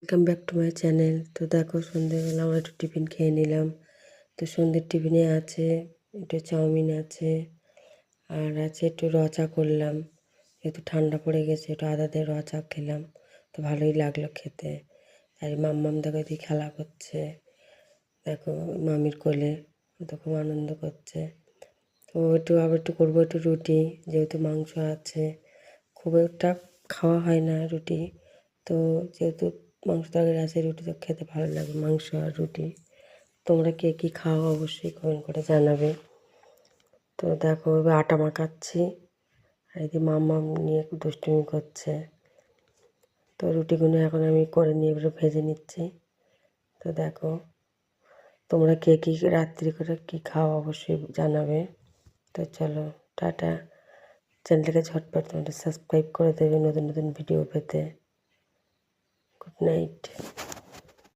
Welcome back to my channel. তো দেখো সন্ধ্যেবেলা আমরা একটু টিফিন খেয়ে নিলাম। তো সন্ধ্যের টিফিনে আছে একটু চাউমিন আছে, আর আছে একটু র চা করলাম। যেহেতু ঠান্ডা পড়ে গেছে একটু আদা দিয়ে র চা খেলাম, তো ভালোই লাগলো খেতে। আর মাম্মাম দেখো এদিকে খেলা করছে, দেখো মামির কোলে, তো খুব আনন্দ করছে। তো আবার একটু করবো একটু রুটি, যেহেতু মাংস আছে। খুব একটা খাওয়া হয় না রুটি, তো যেহেতু মাংস তরকারি আছে রুটি তো খেতে ভালো লাগে, মাংস আর রুটি। তোমরা কে কী খাও অবশ্যই কমেন্ট করে জানাবে। তো দেখো এবার আটা মাখাচ্ছি, আর এদিকে মাম্মাম নিয়ে দুষ্টুমি করছে। তো রুটিগুলো এখন আমি করে নিয়ে এবারে ভেজে নিচ্ছি। তো দেখো তোমরা কে কী রাত্রি করে কী খাও অবশ্যই জানাবে। তো চলো টাটা। চ্যানেলটাকে ঝটপট তোমরা সাবস্ক্রাইব করে দেবে নতুন নতুন ভিডিও পেতে। Good night.